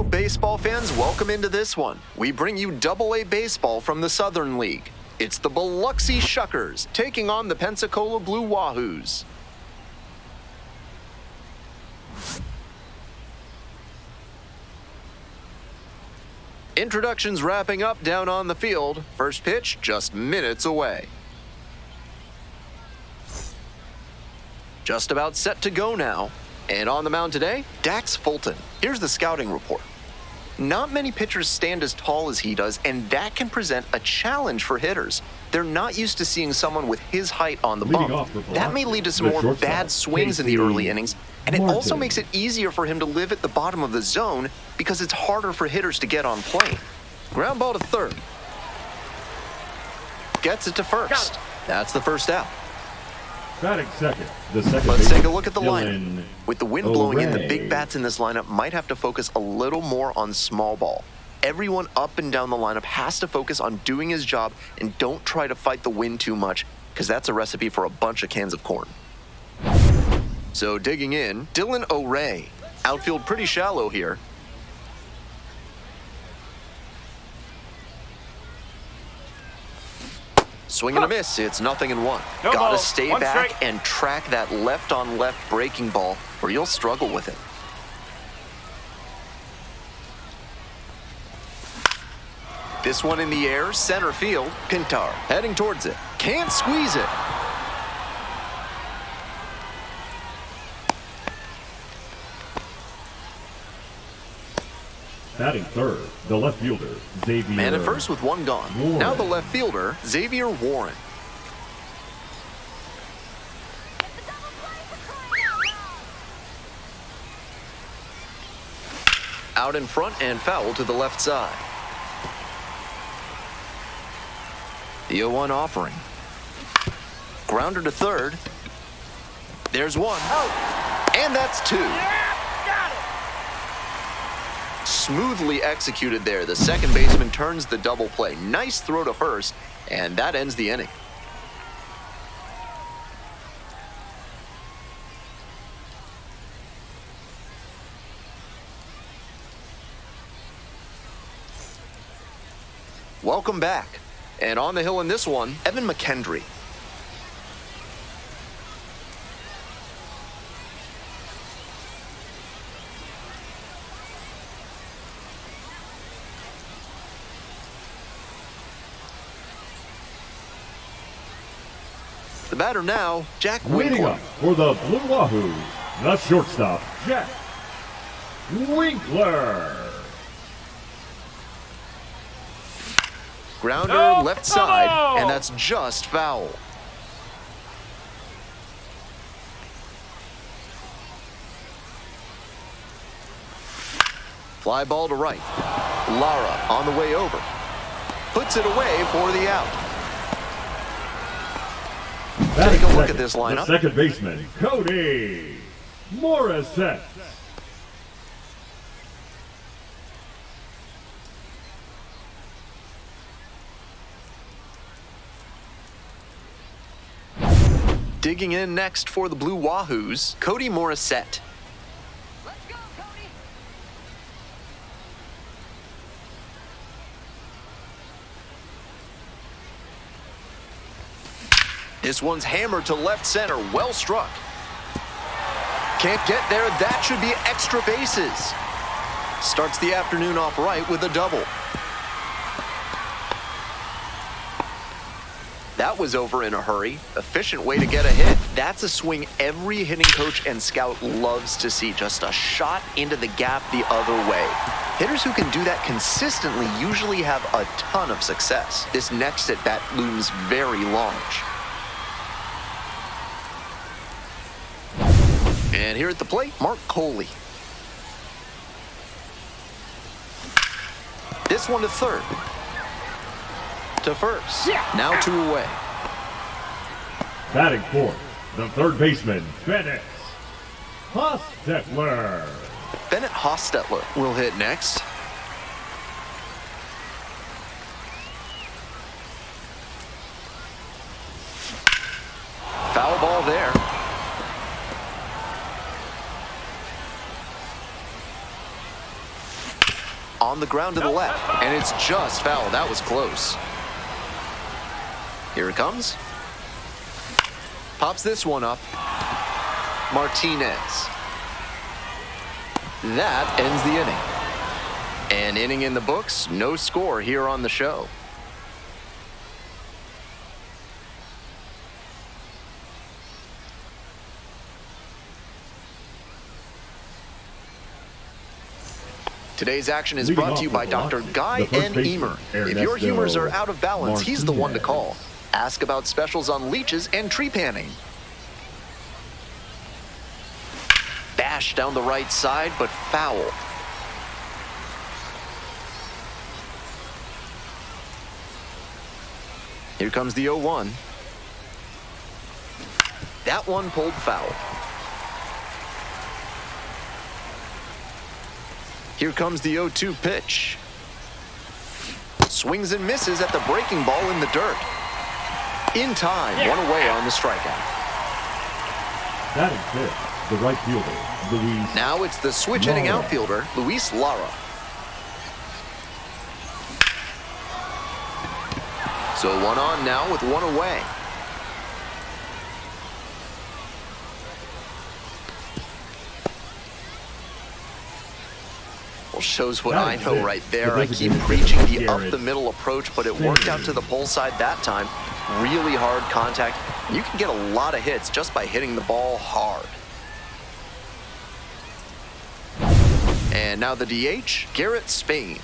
baseball fans, welcome into this one. We bring you Double-A baseball from the Southern League. It's the Biloxi Shuckers taking on the Pensacola Blue Wahoos. Introductions wrapping up down on the field. First pitch just minutes away. Just about set to go now. And on the mound today, Dax Fulton. Here's the scouting report. Not many pitchers stand as tall as he does, and that can present a challenge for hitters. They're not used to seeing someone with his height on the bump. That may lead to some more bad swings in the early innings, and it also makes it easier for him to live at the bottom of the zone because it's harder for hitters to get on plane. Ground ball to third. Gets it to first. That's the first out. Batting second. Let's take a look at the lineup. With the wind blowing in, the big bats in this lineup might have to focus a little more on small ball. Everyone up and down the lineup has to focus on doing his job and don't try to fight the wind too much, because that's a recipe for a bunch of cans of corn. So digging in, Dylan O'Ray. Outfield pretty shallow here. Swing and a miss, it's 0-1. Gotta stay back and track that left-on-left breaking ball, or you'll struggle with it. This one in the air, center field, Pintar, heading towards it. Can't squeeze it. Batting third, the left fielder, Xavier. Man at first with one gone. Warren. Now the left fielder, Xavier Warren. Out in front and foul to the left side. The 0-1 offering. Grounder to third. There's one. And that's two. Smoothly executed there. The second baseman turns the double play. Nice throw to first, and that ends the inning. Welcome back. And on the hill in this one, Evan McKendry. The batter now, Jack Waiting Winkler. up for the Blue Wahoos, the shortstop, Jack Winkler. Grounder left side, and that's just foul. Fly ball to right. Lara on the way over. Puts it away for the out. Take a look at this lineup. The second baseman, Cody Morissette. Digging in next for the Blue Wahoos, Cody Morissette. Let's go, Cody. This one's hammered to left center, well struck. Can't get there, that should be extra bases. Starts the afternoon off right with a double. That was over in a hurry. Efficient way to get a hit. That's a swing every hitting coach and scout loves to see. Just a shot into the gap the other way. Hitters who can do that consistently usually have a ton of success. This next at bat looms very large. And here at the plate, Mark Coley. This one to third. To first. Now 2 away. Batting fourth, the third baseman, Bennett Hostetler. Bennett Hostetler will hit next. Foul ball there. on the ground to the left, and it's just foul. That was close. Here it comes. Pops this one up. Martinez. That ends the inning. An inning in the books, no score here on the show. Today's action is brought to you by Dr. Guy N. Emer. If your humors are out of balance, he's the one to call. Ask about specials on leeches and tree panning. Bash down the right side, but foul. Here comes the 0-1. That one pulled foul. Here comes the 0-2 pitch. Swings and misses at the breaking ball in the dirt. In time, one away on the strikeout. That is fifth, the right fielder, Luis. Now it's the switch-hitting outfielder, Luis Lara. So one on now with one away. Well, shows what I know right there. I keep preaching the up-the-middle approach, but it worked out to the pull side that time. Really hard contact. You can get a lot of hits just by hitting the ball hard. And now the DH, Garrett Spain.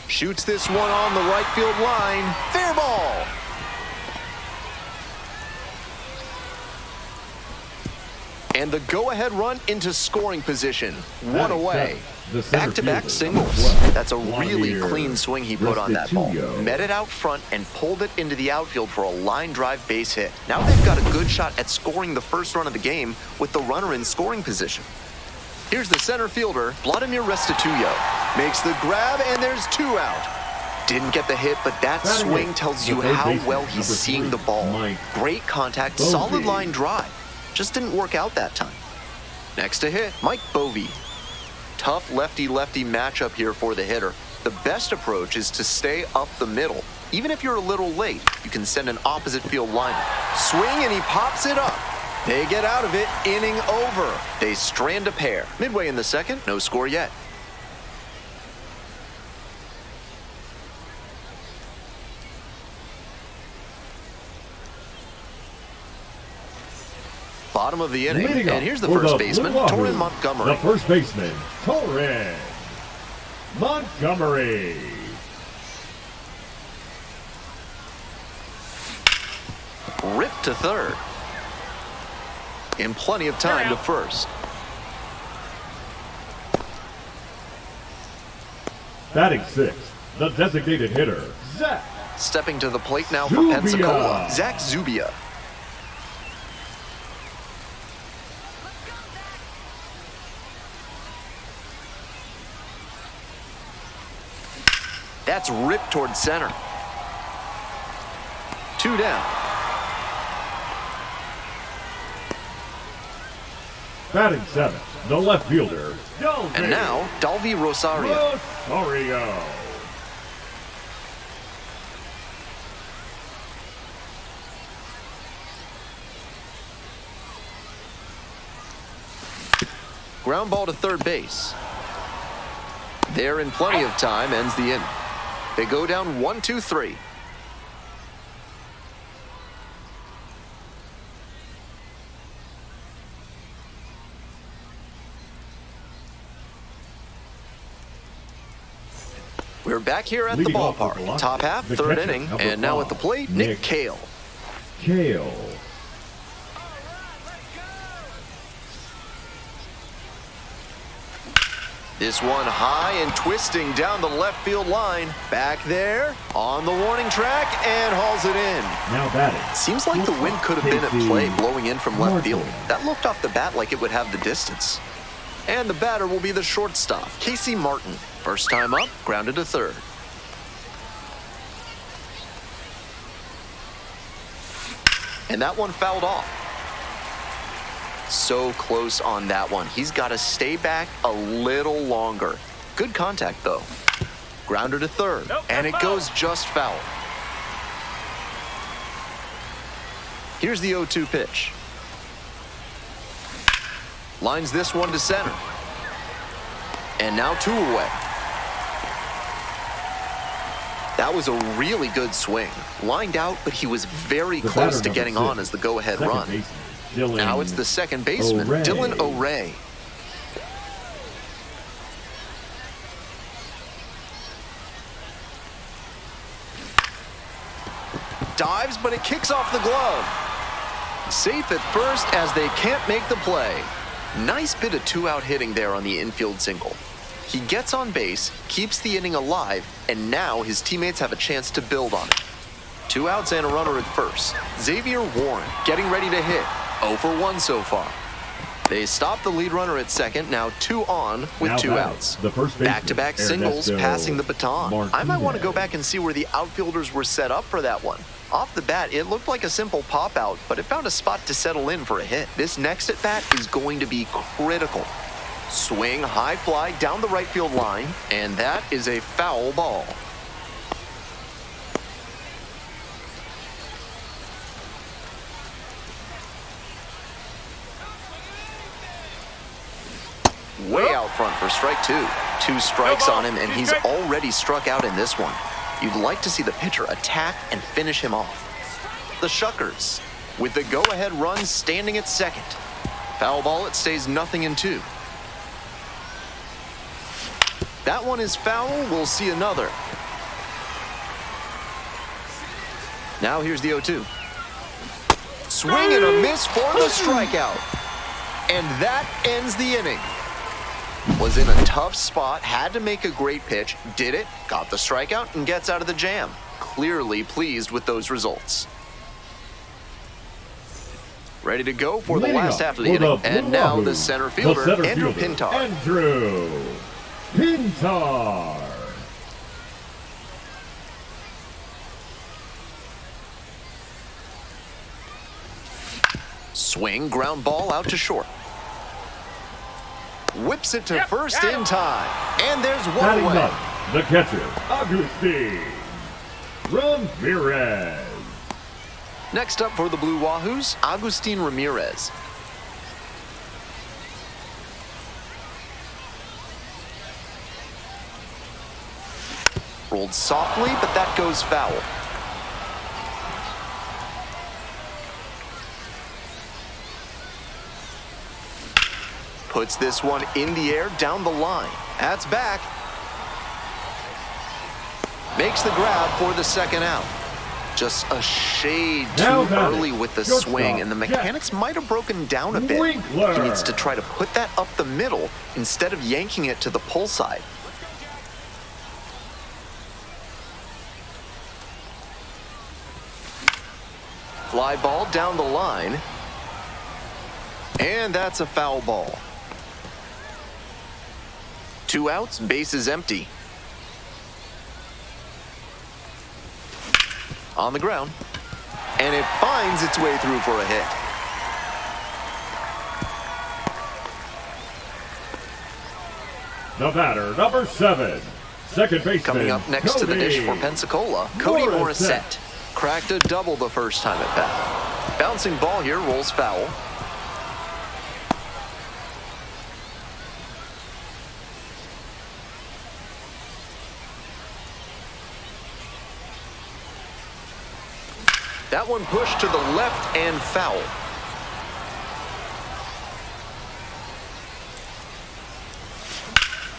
Shoots this one on the right field line. Fair ball. And the go-ahead run into scoring position. One away. Back-to-back singles. That's a really clean swing he put on that ball. Met it out front and pulled it into the outfield for a line drive base hit. Now they've got a good shot at scoring the first run of the game with the runner in scoring position. Here's the center fielder, Vladimir Restituyo. Makes the grab, and there's two out. Didn't get the hit, but that swing tells you how well he's seeing the ball. Great contact, solid line drive. Just didn't work out that time. Next to hit, Mike Bovee. Tough lefty-lefty matchup here for the hitter. The best approach is to stay up the middle. Even if you're a little late, you can send an opposite field liner. Swing, and he pops it up. They get out of it, inning over. They strand a pair. Midway in the second, no score yet. Bottom of the inning, and here's the first baseman, Torrin Montgomery. The first baseman, Torrin Montgomery. Ripped to third. In plenty of time to first. Batting sixth, the designated hitter, Zach. Stepping to the plate now for Pensacola, Zach Zubia. That's ripped toward center. Two down. Batting seventh, the left fielder, Dalvi. And now, Dalvi Rosario. Ground ball to third base. There in plenty of time, ends the inning. They go down 1-2-3. We're back here at the ballpark. Top half, third inning, and now at the plate, Nick Cale. This one high and twisting down the left field line. Back there on the warning track and hauls it in. Now batting. Seems like the wind could have been at play blowing in from left field. That looked off the bat like it would have the distance. And the batter will be the shortstop, Casey Martin. First time up, grounded to third. And that one fouled off. So close on that one. He's got to stay back a little longer. Good contact, though. Grounder to third, and it goes just foul. Here's the 0-2 pitch. Lines this one to center. And now 2 away. That was a really good swing. Lined out, but he was very close to getting on as the go-ahead run. Now it's the second baseman, Dylan O'Ray. Dives, but it kicks off the glove. Safe at first as they can't make the play. Nice bit of 2-out hitting there on the infield single. He gets on base, keeps the inning alive, and now his teammates have a chance to build on it. 2 outs and a runner at first. Xavier Warren getting ready to hit. 0 for 1 so far. They stop the lead runner at second, now 2 on with 2 outs. Back-to-back singles passing the baton. I might want to go back and see where the outfielders were set up for that one. Off the bat, it looked like a simple pop-out, but it found a spot to settle in for a hit. This next at-bat is going to be critical. Swing, high fly down the right field line, and that is a foul ball. Way out front for strike 2. 2 strikes on him, and he's already struck out in this one. You'd like to see the pitcher attack and finish him off. The Shuckers, with the go-ahead run standing at second. Foul ball, it stays 0-2. That one is foul. We'll see another. Now here's the 0-2. Swing and a miss for the strikeout. And that ends the inning. Was in a tough spot, had to make a great pitch, did it, got the strikeout, and gets out of the jam. Clearly pleased with those results. Ready to go for the last half of the inning. And now the center fielder, Andrew Pintar. Andrew Pintar. Swing, ground ball out to short. Whips it to first in time. And there's one away. The catcher, Agustin Ramirez. Next up for the Blue Wahoos, Agustin Ramirez. Rolled softly, but that goes foul. Puts this one in the air down the line. That's back. Makes the grab for the second out. Just a shade too early with the swing, and the mechanics might have broken down a bit. He needs to try to put that up the middle instead of yanking it to the pull side. Fly ball down the line. And that's a foul ball. 2 outs, bases empty. On the ground. And it finds its way through for a hit. The batter, number 7, second baseman. Coming up next to the dish for Pensacola, Cody Morissette. Cracked a double the first time at bat. Bouncing ball here, rolls foul. That one pushed to the left and foul.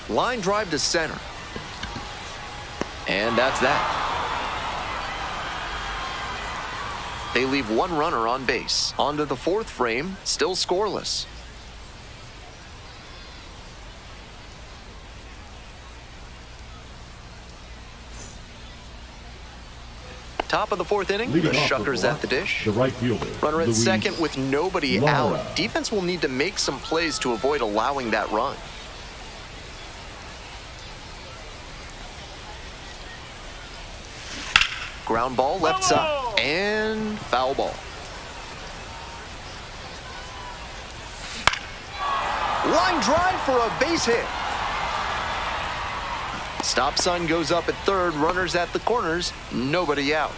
Line drive to center. And that's that. They leave 1 runner on base. Onto the 4th frame, still scoreless. Top of the 4th inning, the Shuckers at the dish. The right fielder, Runner at Luis second with nobody Lara. out. Defense will need to make some plays to avoid allowing that run. Ground ball left side and foul ball. Line drive for a base hit. Stop sign goes up at third, runners at the corners, nobody out.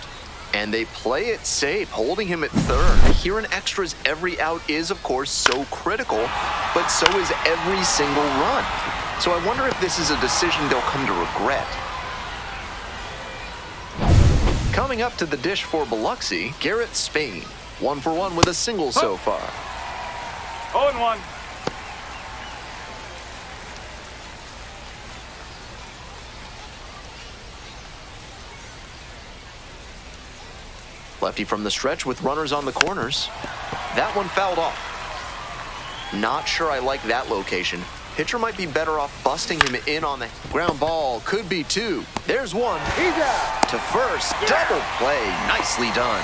And they play it safe, holding him at third. Here in extras, every out is, of course, so critical, but so is every single run. So I wonder if this is a decision they'll come to regret. Coming up to the dish for Biloxi, Garrett Spain. 1 for 1 with a single so far. 0-1. Lefty from the stretch with runners on the corners. That one fouled off. Not sure I like that location. Pitcher might be better off busting him in on the ground ball. Could be two. There's one. He's out. To first. Double play. Nicely done.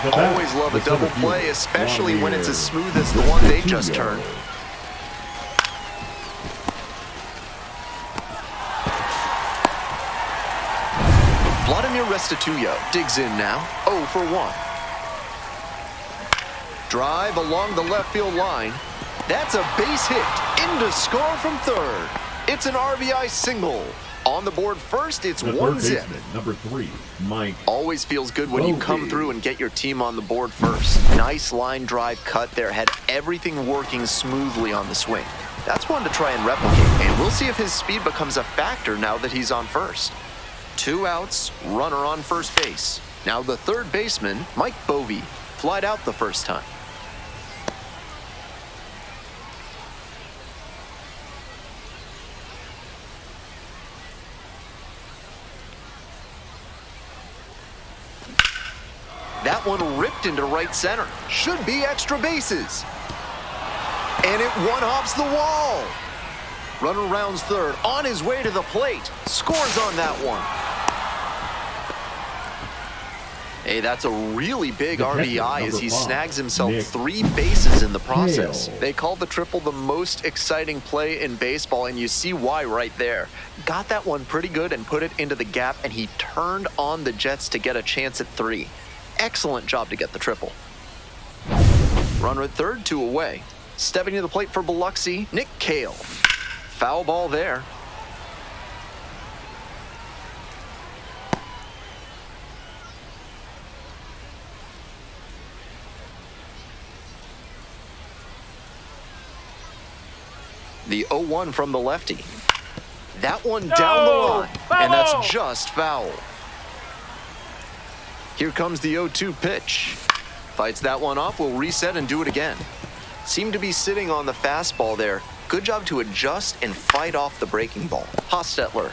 The batter, Always love a the double center play, fielder, especially when it's as Juan smooth as the one they just Restituyo. turned. Vladimir Restituyo digs in now. 0 for 1. Drive along the left field line. That's a base hit. In to score from third. It's an RBI single. On the board first, it's The one third zip. baseman, number 3, Mike. Always feels good when you come Bogey. through and get your team on the board first. Nice line drive cut there. Had everything working smoothly on the swing. That's one to try and replicate. And we'll see if his speed becomes a factor now that he's on first. 2 outs, runner on first base. Now the third baseman, Mike Bovey, flied out the first time. That one ripped into right center. Should be extra bases. And it one-hops the wall. Runner rounds third, on his way to the plate. Scores on that one. Hey, that's a really big Detective RBI as number he 5, snags himself Nick 3 bases in the process. Hale. They called the triple the most exciting play in baseball, and you see why right there. Got that one pretty good and put it into the gap, and he turned on the Jets to get a chance at 3. Excellent job to get the triple. Runner at third, 2 away. Stepping to the plate for Biloxi, Nick Cale. Foul ball there. The 0-1 from the lefty. That one down the line, and that's just foul. Here comes the 0-2 pitch. Fights that one off, will reset and do it again. Seemed to be sitting on the fastball there. Good job to adjust and fight off the breaking ball. Hostetler.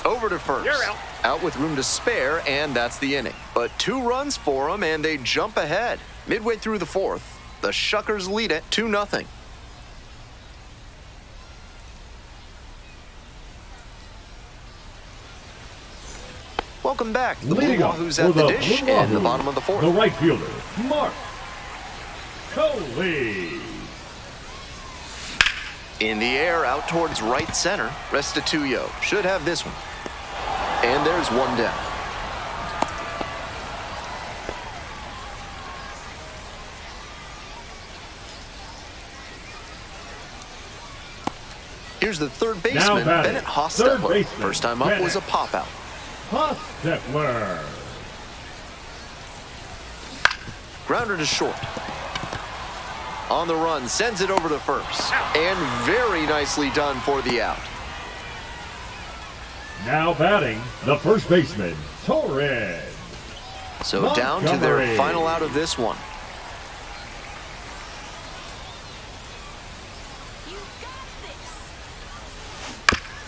Over to first. You're out. Out with room to spare, and that's the inning. But 2 runs for them, and they jump ahead. Midway through the 4th, the Shuckers lead it 2-0. Welcome back. The Blue Leading up Wahoos for at the the dish Blue in the Wahoos, bottom of the 4th. The right fielder, Mark Coley. In the air, out towards right center. Restituyo should have this one. And there's one down. Here's the third baseman, batting, Bennett third Hostetler. baseman, First time up was a Bennett. pop-out. Hostetler. Grounder to short. On the run, sends it over to first. And very nicely done for the out. Now batting, the first baseman, Torres. So down to their Montgomery. final out of this one. You got this.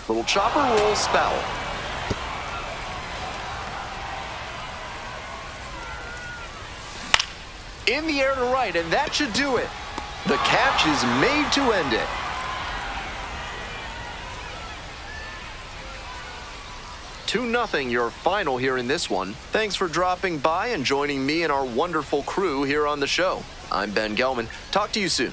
Little chopper rolls foul. In the air to right, and that should do it. The catch is made to end it. Two 2-0 your final here in this one. Thanks for dropping by and joining me and our wonderful crew here on the show. I'm Ben Gelman. Talk to you soon.